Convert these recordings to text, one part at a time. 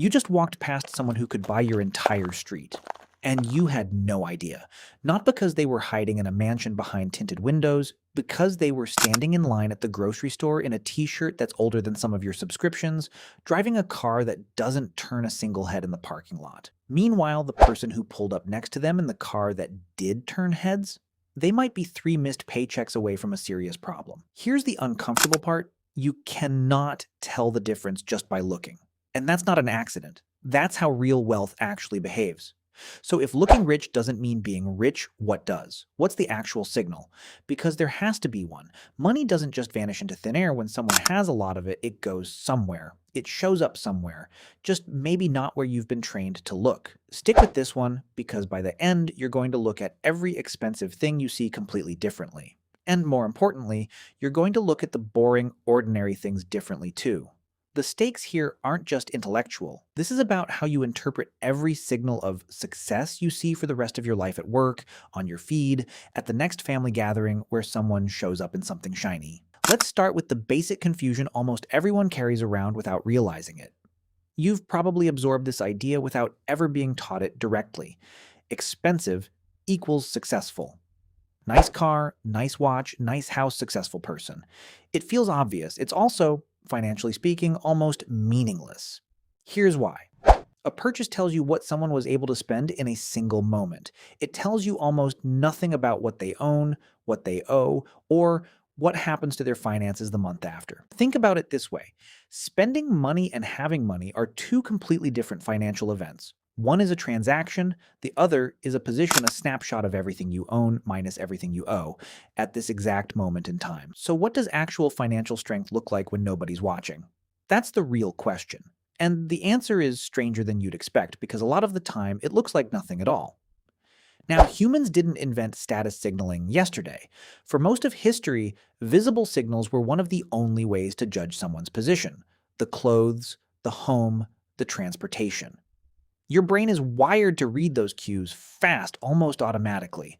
You just walked past someone who could buy your entire street, and you had no idea. Not because they were hiding in a mansion behind tinted windows, because they were standing in line at the grocery store in a t-shirt that's older than some of your subscriptions, driving a car that doesn't turn a single head in the parking lot. Meanwhile, the person who pulled up next to them in the car that did turn heads, they might be 3 missed paychecks away from a serious problem. Here's the uncomfortable part. You cannot tell the difference just by looking. And that's not an accident. That's how real wealth actually behaves. So if looking rich doesn't mean being rich, what does? What's the actual signal? Because there has to be one. Money doesn't just vanish into thin air when someone has a lot of it, it goes somewhere. It shows up somewhere, just maybe not where you've been trained to look. Stick with this one, because by the end, you're going to look at every expensive thing you see completely differently. And more importantly, you're going to look at the boring, ordinary things differently too. The stakes here aren't just intellectual. This is about how you interpret every signal of success you see for the rest of your life at work, on your feed, at the next family gathering where someone shows up in something shiny. Let's start with the basic confusion almost everyone carries around without realizing it. You've probably absorbed this idea without ever being taught it directly. Expensive equals successful. Nice car, nice watch, nice house, successful person. It feels obvious. It's also, financially speaking, almost meaningless. Here's why. A purchase tells you what someone was able to spend in a single moment. It tells you almost nothing about what they own, what they owe, or what happens to their finances the month after. Think about it this way. Spending money and having money are two completely different financial events. One is a transaction, the other is a position, a snapshot of everything you own minus everything you owe at this exact moment in time. So what does actual financial strength look like when nobody's watching? That's the real question. And the answer is stranger than you'd expect, because a lot of the time it looks like nothing at all. Now, humans didn't invent status signaling yesterday. For most of history, visible signals were one of the only ways to judge someone's position. The clothes, the home, the transportation. Your brain is wired to read those cues fast, almost automatically.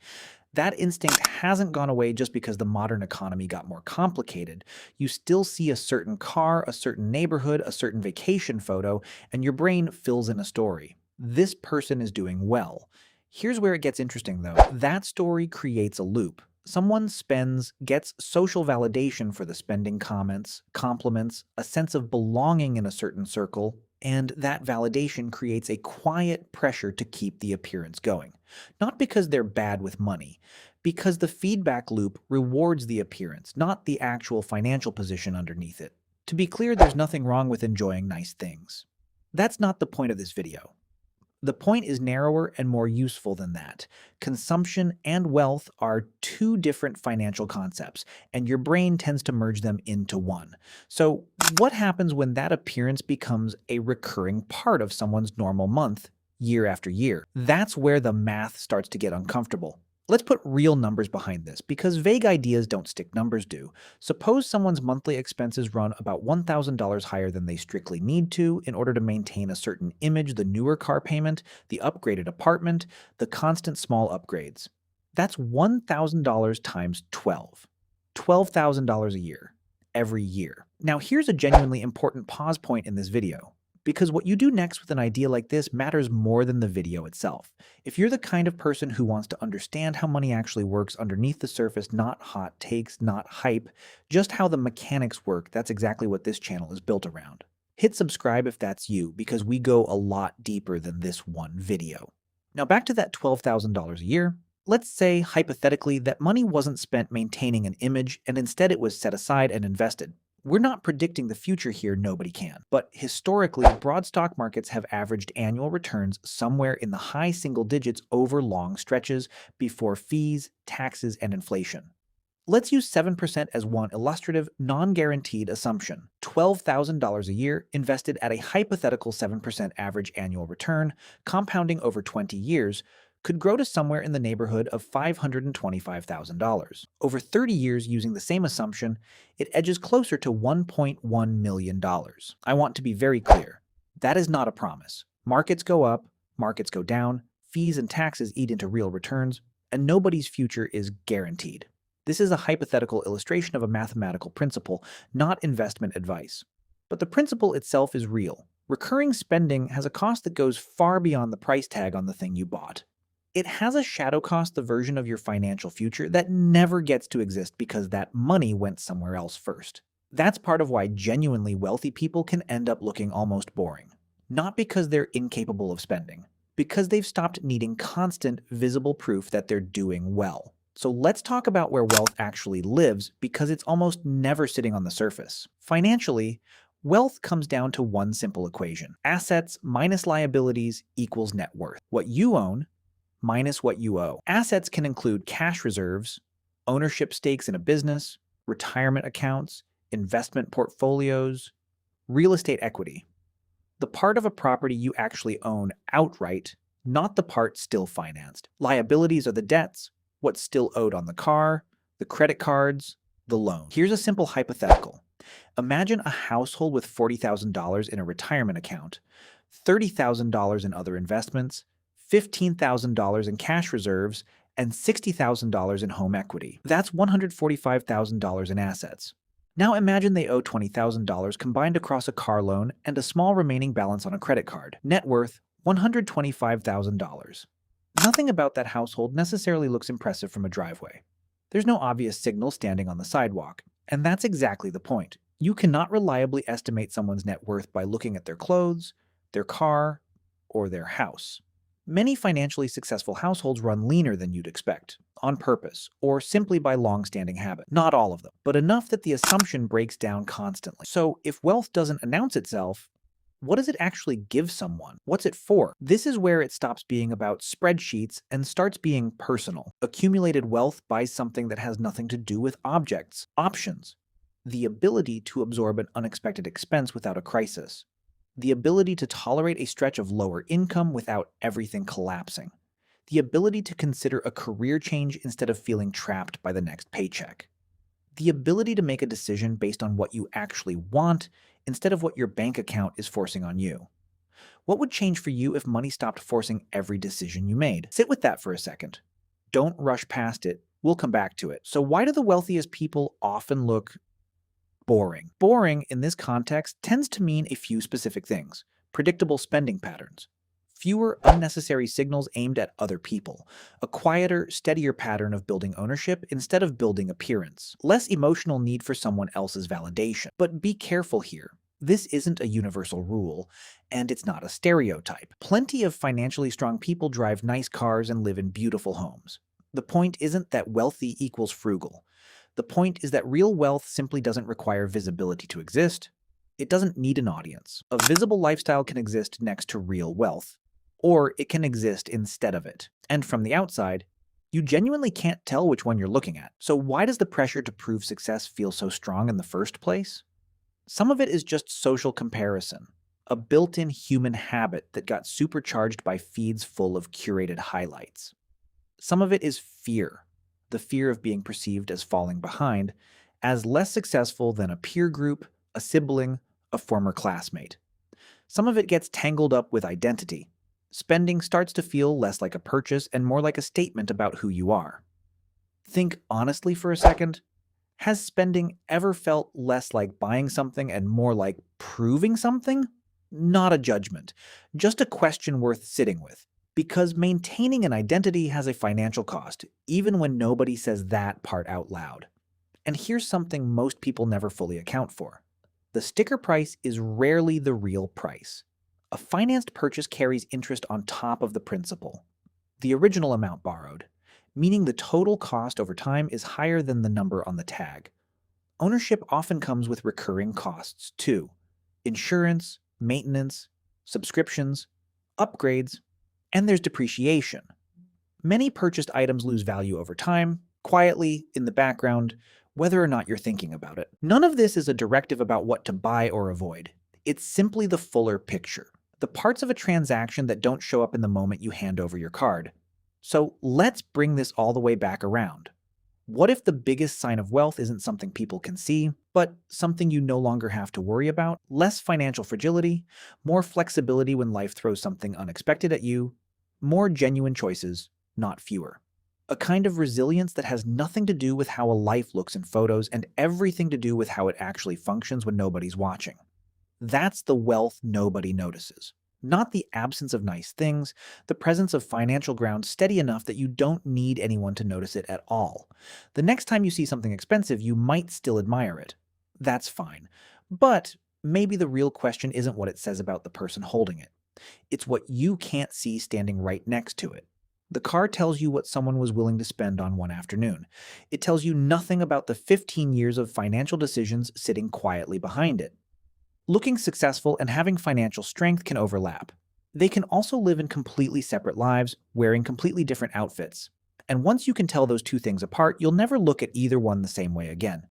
That instinct hasn't gone away just because the modern economy got more complicated. You still see a certain car, a certain neighborhood, a certain vacation photo, and your brain fills in a story. This person is doing well. Here's where it gets interesting though. That story creates a loop. Someone spends, gets social validation for the spending comments, compliments, a sense of belonging in a certain circle, and that validation creates a quiet pressure to keep the appearance going. Not because they're bad with money, because the feedback loop rewards the appearance, not the actual financial position underneath it. To be clear, there's nothing wrong with enjoying nice things. That's not the point of this video. The point is narrower and more useful than that. Consumption and wealth are two different financial concepts, and your brain tends to merge them into one. So, what happens when that appearance becomes a recurring part of someone's normal month, year after year? That's where the math starts to get uncomfortable. Let's put real numbers behind this, because vague ideas don't stick, numbers do. Suppose someone's monthly expenses run about $1,000 higher than they strictly need to in order to maintain a certain image, the newer car payment, the upgraded apartment, the constant small upgrades. That's $1,000 times 12. $12,000 a year, every year. Now here's a genuinely important pause point in this video. Because what you do next with an idea like this matters more than the video itself. If you're the kind of person who wants to understand how money actually works underneath the surface, not hot takes, not hype, just how the mechanics work, that's exactly what this channel is built around. Hit subscribe if that's you, because we go a lot deeper than this one video. Now back to that $12,000 a year. Let's say, hypothetically, that money wasn't spent maintaining an image and instead it was set aside and invested. We're not predicting the future here, nobody can. But historically, broad stock markets have averaged annual returns somewhere in the high single digits over long stretches before fees, taxes, and inflation. Let's use 7% as one illustrative, non-guaranteed assumption. $12,000 a year invested at a hypothetical 7% average annual return, compounding over 20 years, could grow to somewhere in the neighborhood of $525,000. Over 30 years using the same assumption, it edges closer to $1.1 million. I want to be very clear. That is not a promise. Markets go up, markets go down, fees and taxes eat into real returns, and nobody's future is guaranteed. This is a hypothetical illustration of a mathematical principle, not investment advice. But the principle itself is real. Recurring spending has a cost that goes far beyond the price tag on the thing you bought. It has a shadow cost, the version of your financial future that never gets to exist because that money went somewhere else first. That's part of why genuinely wealthy people can end up looking almost boring. Not because they're incapable of spending, because they've stopped needing constant, visible proof that they're doing well. So let's talk about where wealth actually lives, because it's almost never sitting on the surface. Financially, wealth comes down to one simple equation. Assets minus liabilities equals net worth. What you own minus what you owe. Assets can include cash reserves, ownership stakes in a business, retirement accounts, investment portfolios, real estate equity. The part of a property you actually own outright, not the part still financed. Liabilities are the debts, what's still owed on the car, the credit cards, the loan. Here's a simple hypothetical. Imagine a household with $40,000 in a retirement account, $30,000 in other investments, $15,000 in cash reserves, and $60,000 in home equity. That's $145,000 in assets. Now imagine they owe $20,000 combined across a car loan and a small remaining balance on a credit card. Net worth, $125,000. Nothing about that household necessarily looks impressive from a driveway. There's no obvious signal standing on the sidewalk, and that's exactly the point. You cannot reliably estimate someone's net worth by looking at their clothes, their car, or their house. Many financially successful households run leaner than you'd expect, on purpose, or simply by long-standing habit. Not all of them, but enough that the assumption breaks down constantly. So if wealth doesn't announce itself, what does it actually give someone? What's it for? This is where it stops being about spreadsheets and starts being personal. Accumulated wealth buys something that has nothing to do with objects, options, the ability to absorb an unexpected expense without a crisis, the ability to tolerate a stretch of lower income without everything collapsing, the ability to consider a career change instead of feeling trapped by the next paycheck, the ability to make a decision based on what you actually want instead of what your bank account is forcing on you. What would change for you if money stopped forcing every decision you made? Sit with that for a second. Don't rush past it. We'll come back to it. So why do the wealthiest people often look boring? Boring in this context tends to mean a few specific things. Predictable spending patterns, fewer unnecessary signals aimed at other people, a quieter, steadier pattern of building ownership instead of building appearance, less emotional need for someone else's validation. But be careful here. This isn't a universal rule, and it's not a stereotype. Plenty of financially strong people drive nice cars and live in beautiful homes. The point isn't that wealthy equals frugal. The point is that real wealth simply doesn't require visibility to exist. It doesn't need an audience. A visible lifestyle can exist next to real wealth, or it can exist instead of it. And from the outside, you genuinely can't tell which one you're looking at. So why does the pressure to prove success feel so strong in the first place? Some of it is just social comparison, a built-in human habit that got supercharged by feeds full of curated highlights. Some of it is fear, the fear of being perceived as falling behind, as less successful than a peer group, a sibling, a former classmate. Some of it gets tangled up with identity. Spending starts to feel less like a purchase and more like a statement about who you are. Think honestly for a second. Has spending ever felt less like buying something and more like proving something? Not a judgment, just a question worth sitting with. Because maintaining an identity has a financial cost, even when nobody says that part out loud. And here's something most people never fully account for. The sticker price is rarely the real price. A financed purchase carries interest on top of the principal, the original amount borrowed, meaning the total cost over time is higher than the number on the tag. Ownership often comes with recurring costs too: insurance, maintenance, subscriptions, upgrades, and there's depreciation. Many purchased items lose value over time, quietly, in the background, whether or not you're thinking about it. None of this is a directive about what to buy or avoid. It's simply the fuller picture, the parts of a transaction that don't show up in the moment you hand over your card. So let's bring this all the way back around. What if the biggest sign of wealth isn't something people can see, but something you no longer have to worry about? Less financial fragility, more flexibility when life throws something unexpected at you, more genuine choices, not fewer. A kind of resilience that has nothing to do with how a life looks in photos and everything to do with how it actually functions when nobody's watching. That's the wealth nobody notices. Not the absence of nice things, the presence of financial ground steady enough that you don't need anyone to notice it at all. The next time you see something expensive, you might still admire it. That's fine. But maybe the real question isn't what it says about the person holding it. It's what you can't see standing right next to it. The car tells you what someone was willing to spend on one afternoon. It tells you nothing about the 15 years of financial decisions sitting quietly behind it. Looking successful and having financial strength can overlap. They can also live in completely separate lives, wearing completely different outfits. And once you can tell those two things apart, you'll never look at either one the same way again.